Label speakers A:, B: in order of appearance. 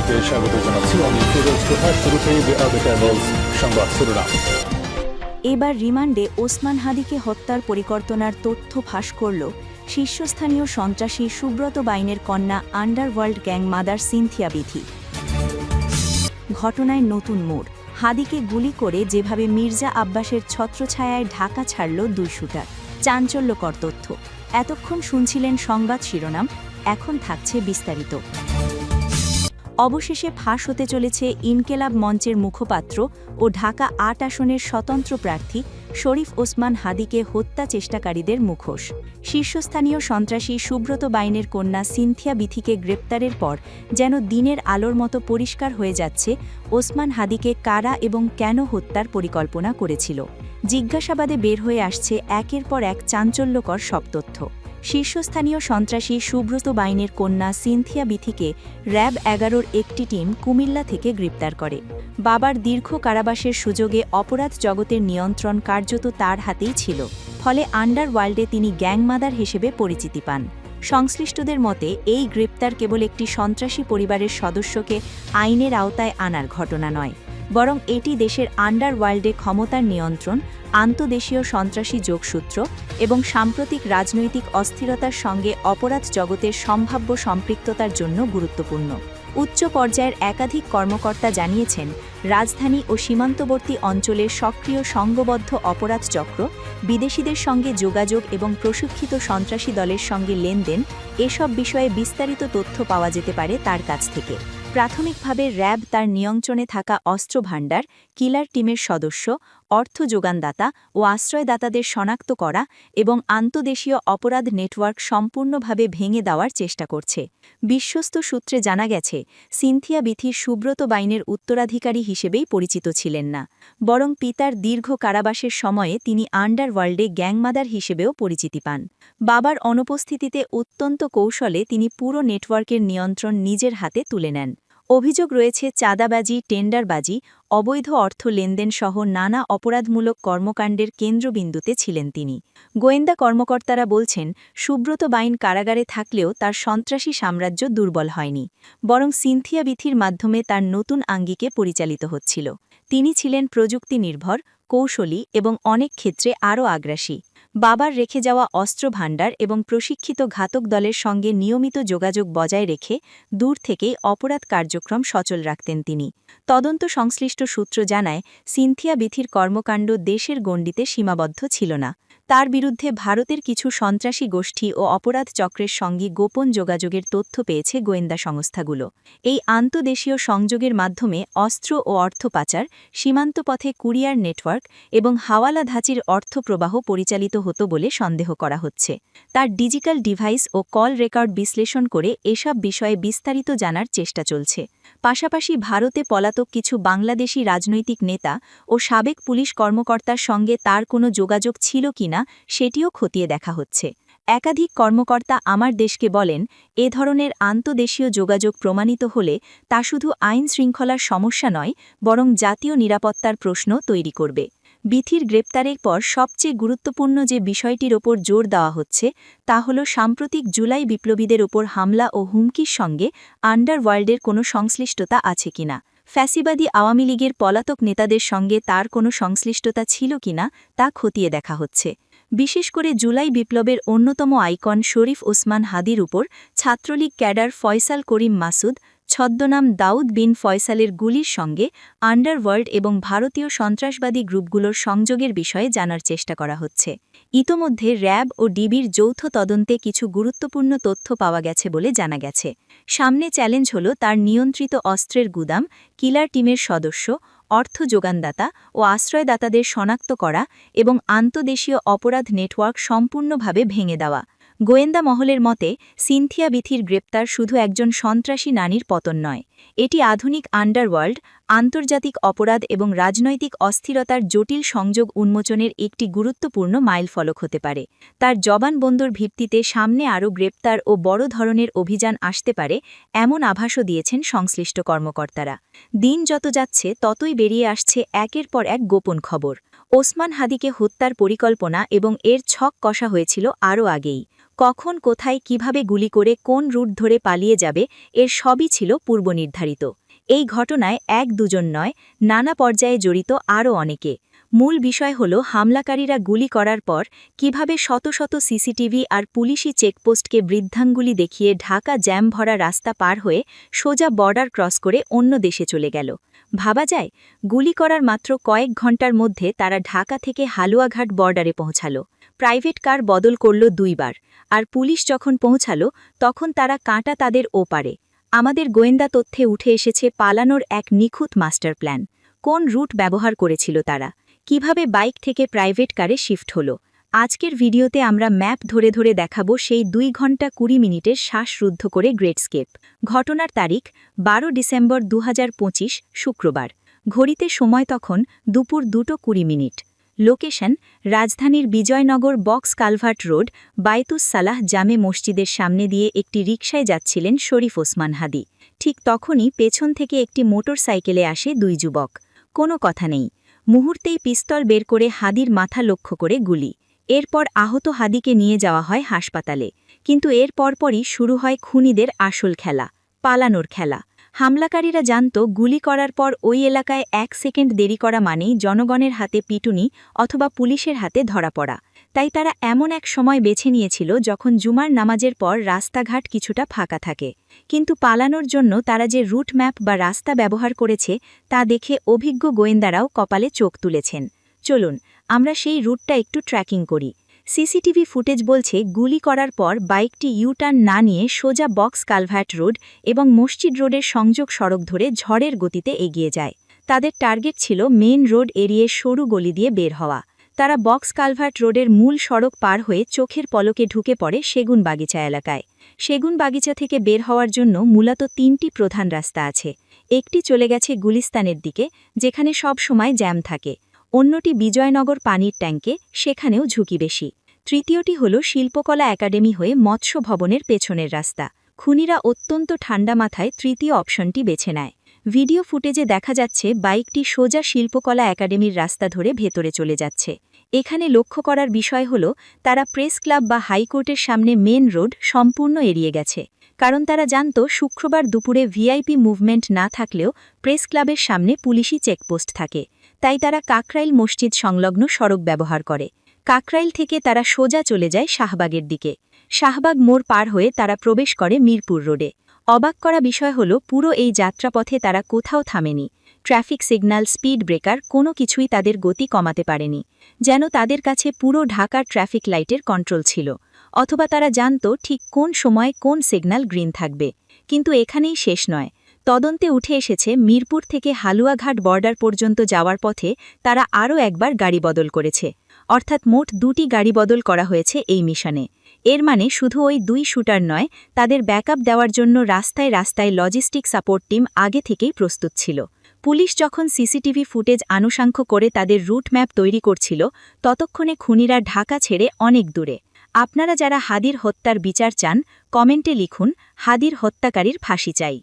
A: আপনাদেরকে স্বাগত জানাচ্ছি। আমি ফিরোজ তোহা। শুরুতেই দ্য ক্যাবলস সংবাদ শিরোনাম।
B: এবার রিমান্ডে ওসমান হাদিকে হত্যার পরিকল্পনার তথ্য ফাঁস করল শীর্ষস্থানীয় সন্ত্রাসী সুব্রত বাইনের কন্যা underworld gang mother Sinthia Bithi. ঘটনায় নতুন মোড়, হাদিকে গুলি করে যেভাবে মির্জা আব্বাসের ছত্রছায়ায় ঢাকা ছাড়ল 2 শুটার। চাঞ্চল্যকর তথ্য। এতক্ষণ শুনছিলেন সংবাদ শিরোনাম, এখন থাকছে বিস্তারিত। অবশেষে ফাঁস হতে চলেছে ইনকেলাব মঞ্চের মুখপাত্র ও ঢাকা ৮ আসনের স্বতন্ত্র প্রার্থী শরীফ ওসমান হাদিকে হত্যা চেষ্টাকারীদের মুখোশ। শীর্ষস্থানীয় সন্ত্রাসী সুব্রত বাইনের কন্যা সিনথিয়া বিথিকে গ্রেপ্তারের পর যেন দিনের আলোর মতো পরিষ্কার হয়ে যাচ্ছে ওসমান হাদিকে কারা এবং কেন হত্যার পরিকল্পনা করেছিল। জিজ্ঞাসাবাদে বের হয়ে আসছে একের পর এক চাঞ্চল্যকর সব তথ্য। শীর্ষস্থানীয় সন্ত্রাসী সুব্রত বাইনের কন্যা সিনথিয়া বিথিকে র্যাব ১১-র একটি টিম কুমিল্লা থেকে গ্রেপ্তার করে। বাবার দীর্ঘ কারাবাসের সুযোগে অপরাধ জগতের নিয়ন্ত্রণ কার্যত তার হাতেই ছিল, ফলে আন্ডারওয়ার্ল্ডে তিনি গ্যাংমাদার হিসেবে পরিচিতি পান। সংশ্লিষ্টদের মতে এই গ্রেপ্তার কেবল একটি সন্ত্রাসী পরিবারের সদস্যকে আইনের আওতায় আনার ঘটনা নয়, বরং এটি দেশের আন্ডারওয়ার্ল্ডে ক্ষমতার নিয়ন্ত্রণ, আন্তদেশীয় সন্ত্রাসী যোগসূত্র এবং সাম্প্রতিক রাজনৈতিক অস্থিরতার সঙ্গে অপরাধ জগতের সম্ভাব্য সম্পৃক্ততার জন্য গুরুত্বপূর্ণ। উচ্চ পর্যায়ের একাধিক কর্মকর্তা জানিয়েছেন, রাজধানী ও সীমান্তবর্তী অঞ্চলের সক্রিয় সংঘবদ্ধ অপরাধ চক্র, বিদেশিদের সঙ্গে যোগাযোগ এবং প্রশিক্ষিত সন্ত্রাসী দলের সঙ্গে লেনদেন, এসব বিষয়ে বিস্তারিত তথ্য পাওয়া যেতে পারে তার কাছ থেকে। প্রাথমিকভাবে র্যাব তার নিয়ন্ত্রণে থাকা অস্ত্র ভাণ্ডার, কিলার টিমের সদস্য, অর্থ যোগানদাতা ও আশ্রয়দাতাদের শনাক্ত করা এবং আন্তদেশীয় অপরাধ নেটওয়ার্ক সম্পূর্ণভাবে ভেঙে দেওয়ার চেষ্টা করছে। বিশ্বস্ত সূত্রে জানা গেছে, সিনথিয়া বিথি সুব্রত বাইনের উত্তরাধিকারী হিসেবেই পরিচিত ছিলেন না, বরং পিতার দীর্ঘ কারাবাসের সময়ে তিনি আন্ডারওয়ার্ল্ডে গ্যাংমাদার হিসেবেও পরিচিতি পান। বাবার অনুপস্থিতিতে অত্যন্ত কৌশলে তিনি পুরো নেটওয়ার্কের নিয়ন্ত্রণ নিজের হাতে তুলে নেন। অভিযোগ রয়েছে চাঁদাবাজি, টেন্ডারবাজি, অবৈধ অর্থ লেনদেন সহ নানা অপরাধমূলক কর্মকাণ্ডের কেন্দ্রবিন্দুতে ছিলেন তিনি। গোয়েন্দা কর্মকর্তারা বলছেন, সুব্রত বাইন কারাগারে থাকলেও তার সন্ত্রাসী সাম্রাজ্য দুর্বল হয়নি, বরং সিনথিয়া বিথির মাধ্যমে তার নতুন আঙ্গিকে পরিচালিত হচ্ছিল। তিনি ছিলেন প্রযুক্তি নির্ভর, কৌশলী এবং অনেক ক্ষেত্রে আরও আগ্রাসী। বাবার রেখে যাওয়া অস্ত্র ভাণ্ডার এবং প্রশিক্ষিত ঘাতক দলের সঙ্গে নিয়মিত যোগাযোগ বজায় রেখে দূর থেকেই অপরাধ কার্যক্রম সচল রাখতেন তিনি। তদন্ত সংশ্লিষ্ট সূত্র জানায়, সিনথিয়া বিথির কর্মকাণ্ড দেশের গণ্ডিতে সীমাবদ্ধ ছিল না। তার বিরুদ্ধে ভারতের কিছু সন্ত্রাসী গোষ্ঠী ও অপরাধ চক্রের সঙ্গে গোপন যোগাযোগের তথ্য পেয়েছে গোয়েন্দা সংস্থাগুলো। এই আন্তদেশীয় সংযোগের মাধ্যমে অস্ত্র ও অর্থ পাচার, সীমান্তপথে কুরিয়ার নেটওয়ার্ক এবং হাওয়ালা ধাঁচির অর্থ প্রবাহ পরিচালিত হতো বলে সন্দেহ করা হচ্ছে। তার ডিজিটাল ডিভাইস ও কল রেকর্ড বিশ্লেষণ করে এসব বিষয়ে বিস্তারিত জানার চেষ্টা চলছে। পাশাপাশি ভারতে পলাতক কিছু বাংলাদেশি রাজনৈতিক নেতা ও সাবেক পুলিশ কর্মকর্তার সঙ্গে তার কোনো যোগাযোগ ছিল কিনা সেটিও খতিয়ে দেখা হচ্ছে। একাধিক কর্মকর্তা আমার দেশকে বলেন, এ ধরনের আন্তদেশীয় যোগাযোগ প্রমাণিত হলে তা শুধু আইন শৃঙ্খলার সমস্যা নয়, বরং জাতীয় নিরাপত্তার প্রশ্ন তৈরি করবে। বিথির গ্রেপ্তারের পর সবচেয়ে গুরুত্বপূর্ণ যে বিষয়টির ওপর জোর দেওয়া হচ্ছে তা হল সাম্প্রতিক জুলাই বিপ্লবীদের ওপর হামলা ও হুমকির সঙ্গে আন্ডারওয়ার্ল্ডের কোনো সংশ্লিষ্টতা আছে কিনা। ফ্যাসিবাদী আওয়ামী লীগের পলাতক নেতাদের সঙ্গে তার কোনো সংশ্লিষ্টতা ছিল কিনা তা খতিয়ে দেখা হচ্ছে। বিশেষ করে জুলাই বিপ্লবের অন্যতম আইকন শরীফ ওসমান হাদির উপর ছাত্রলীগ ক্যাডার ফয়সাল করিম মাসুদ, ছদ্মনাম দাউদ বিন ফয়সালের গুলির সঙ্গে আন্ডারওয়ার্ল্ড এবং ভারতীয় সন্ত্রাসবাদী গ্রুপগুলোর সংযোগের বিষয়ে জানার চেষ্টা করা হচ্ছে। ইতোমধ্যে র্যাব ও ডিবির যৌথ তদন্তে কিছু গুরুত্বপূর্ণ তথ্য পাওয়া গেছে বলে জানা গেছে। সামনে চ্যালেঞ্জ হল তার নিয়ন্ত্রিত অস্ত্রের গুদাম, কিলার টিমের সদস্য, অর্থ যোগানদাতা ও আশ্রয়দাতাদের শনাক্ত করা এবং আন্তদেশীয় অপরাধ নেটওয়ার্ক সম্পূর্ণভাবে ভেঙে দেওয়া। গোয়েন্দা মহলের মতে, সিনথিয়া বিথির গ্রেপ্তার শুধু একজন সন্ত্রাসী নারীর পতন নয়, এটি আধুনিক আন্ডারওয়ার্ল্ড, আন্তর্জাতিক অপরাধ এবং রাজনৈতিক অস্থিরতার জটিল সংযোগ উন্মোচনের একটি গুরুত্বপূর্ণ মাইলফলক হতে পারে। তার জবানবন্দীর ভিত্তিতে সামনে আরও গ্রেপ্তার ও বড় ধরনের অভিযান আসতে পারে এমন আভাসও দিয়েছেন সংশ্লিষ্ট কর্মকর্তারা। দিন যত যাচ্ছে ততই বেরিয়ে আসছে একের পর এক গোপন খবর। ওসমান হাদিকে হত্যার পরিকল্পনা এবং এর ছক কষা হয়েছিল আরও আগেই। কখন, কোথায়, কিভাবে গুলি করে কোন রুট ধরে পালিয়ে যাবে এর সবই ছিল পূর্বনির্ধারিত। এই ঘটনায় এক দুজন নয়, নানা পর্যায়ে জড়িত আরও অনেকে। মূল বিষয় হল হামলাকারীরা গুলি করার পর কিভাবে শত শত সিসিটিভি আর পুলিশি চেকপোস্টকে বৃদ্ধাঙ্গুলি দেখিয়ে ঢাকা জ্যাম ভরা রাস্তা পার হয়ে সোজা বর্ডার ক্রস করে অন্য দেশে চলে গেল। ভাবা যায়, গুলি করার মাত্র কয়েক ঘণ্টার মধ্যে তারা ঢাকা থেকে হালুয়াঘাট বর্ডারে পৌঁছাল। প্রাইভেট কার বদল করল 2 বার, আর পুলিশ যখন পৌঁছাল তখন তারা কাঁটা তাদের ওপারে। আমাদের গোয়েন্দা তথ্যে উঠে এসেছে পালানোর এক নিখুঁত মাস্টার প্ল্যান। কোন রুট ব্যবহার করেছিল তারা, কিভাবে বাইক থেকে প্রাইভেট কারে শিফট হলো। আজকের ভিডিওতে আমরা ম্যাপ ধরে ধরে দেখাবো সেই 2 ঘন্টা 20 মিনিটের শ্বাসরুদ্ধ করে গ্রেটস্কেপ। ঘটনার তারিখ 12 ডিসেম্বর 2025 শুক্রবার। ঘড়িতে সময় তখন দুপুর 2:20। লোকেশন রাজধানীর বিজয়নগর বক্স কালভার্ট রোড, বাইতুস সালাহ জামে মসজিদের সামনে দিয়ে একটি রিকশায় যাচ্ছিলেন শরীফ ওসমান হাদি। ঠিক তখনই পেছন থেকে একটি মোটর সাইকেলে আসে 2 যুবক। কোনো কথা নেই, মুহূর্তেই পিস্তল বের করে হাদির মাথা লক্ষ্য করে গুলি। এরপর আহত হাদিকে নিয়ে যাওয়া হয় হাসপাতালে। কিন্তু এর পরপরই শুরু হয় খুনিদের আসল খেলা, পালানোর খেলা। হামলাকারীরা জানত গুলি করার পর ওই এলাকায় 1 সেকেন্ড দেরি করা মানেই জনগণের হাতে পিটুনি অথবা পুলিশের হাতে ধরা পড়া। তাই তারা এমন এক সময় বেছে নিয়েছিল যখন জুমার নামাজের পর রাস্তাঘাট কিছুটা ফাঁকা থাকে। কিন্তু পালানোর জন্য তারা যে রুট ম্যাপ বা রাস্তা ব্যবহার করেছে তা দেখে অভিজ্ঞ গোয়েন্দারাও কপালে চোখ তুলেছেন। চলুন আমরা সেই রুটটা একটু ট্র্যাকিং করি। সিসিটিভি ফুটেজ বলছে গুলি করার পর বাইকটি ইউটার্ন না নিয়ে সোজা বক্স কালভার্ট রোড এবং মসজিদ রোডের সংযোগ সড়ক ধরে ঝড়ের গতিতে এগিয়ে যায়। তাদের টার্গেট ছিল মেইন রোড এরিয়ে সরু গলি দিয়ে বের হওয়া। তারা বক্স কালভার্ট রোডের মূল সড়ক পার হয়ে চোখের পলকে ঢুকে পড়ে সেগুন বাগিচা এলাকায়। সেগুন বাগিচা থেকে বের হওয়ার জন্য মূলত 3টি প্রধান রাস্তা আছে। একটি চলে গেছে গুলিস্তানের দিকে, যেখানে সব সময় জ্যাম থাকে। অন্যটি বিজয়নগর পানির ট্যাঙ্কে, সেখানেও ঝুঁকি বেশি। তৃতীয়টি হল শিল্পকলা একাডেমি হয়ে মৎস্য ভবনের পেছনের রাস্তা। খুনিরা অত্যন্ত ঠান্ডা মাথায় তৃতীয় অপশনটি বেছে নেয়। ভিডিও ফুটেজে দেখা যাচ্ছে বাইকটি সোজা শিল্পকলা একাডেমির রাস্তা ধরে ভেতরে চলে যাচ্ছে। এখানে লক্ষ্য করার বিষয় হল তারা প্রেস ক্লাব বা হাইকোর্টের সামনে মেন রোড সম্পূর্ণ এড়িয়ে গেছে। কারণ তারা জানত শুক্রবার দুপুরে ভিআইপি মুভমেন্ট না থাকলেও প্রেস ক্লাবের সামনে পুলিশি চেকপোস্ট থাকে। তাই তারা কাকরাইল মসজিদ সংলগ্ন সড়ক ব্যবহার করে। কাকরাইল থেকে তারা সোজা চলে যায় শাহবাগের দিকে। শাহবাগ মোড় পার হয়ে তারা প্রবেশ করে মিরপুর রোডে। অবাক করা বিষয় হল পুরো এই যাত্রাপথে তারা কোথাও থামেনি। ট্রাফিক সিগন্যাল, স্পিড ব্রেকার কোনো কিছুই তাদের গতি কমাতে পারেনি। যেন তাদের কাছে পুরো ঢাকার ট্রাফিক লাইটের কন্ট্রোল ছিল। অথবা তারা জানত ঠিক কোন সময় কোন সিগন্যাল গ্রিন থাকবে। কিন্তু এখানেই শেষ নয়। তদন্তে উঠে এসেছে মিরপুর থেকে হালুয়াঘাট বর্ডার পর্যন্ত যাওয়ার পথে তারা আরও একবার গাড়ি বদল করেছে। অর্থাৎ মোট 2টি গাড়ি বদল করা হয়েছে এই মিশনে। এর মানে শুধু ওই 2 শুটার নয়, তাদের ব্যাকআপ দেওয়ার জন্য রাস্তায় রাস্তায় লজিস্টিক সাপোর্ট টিম আগে থেকেই প্রস্তুত ছিল। পুলিশ যখন সিসিটিভি ফুটেজ আনুষাঙ্ক করে তাদের রুট ম্যাপ তৈরি করছিল, ততক্ষণে খুনিরা ঢাকা ছেড়ে অনেক দূরে। আপনারা যারা হাদির হত্যার বিচার চান, কমেন্টে লিখুন হাদির হত্যাকারীর ফাঁসি চাই।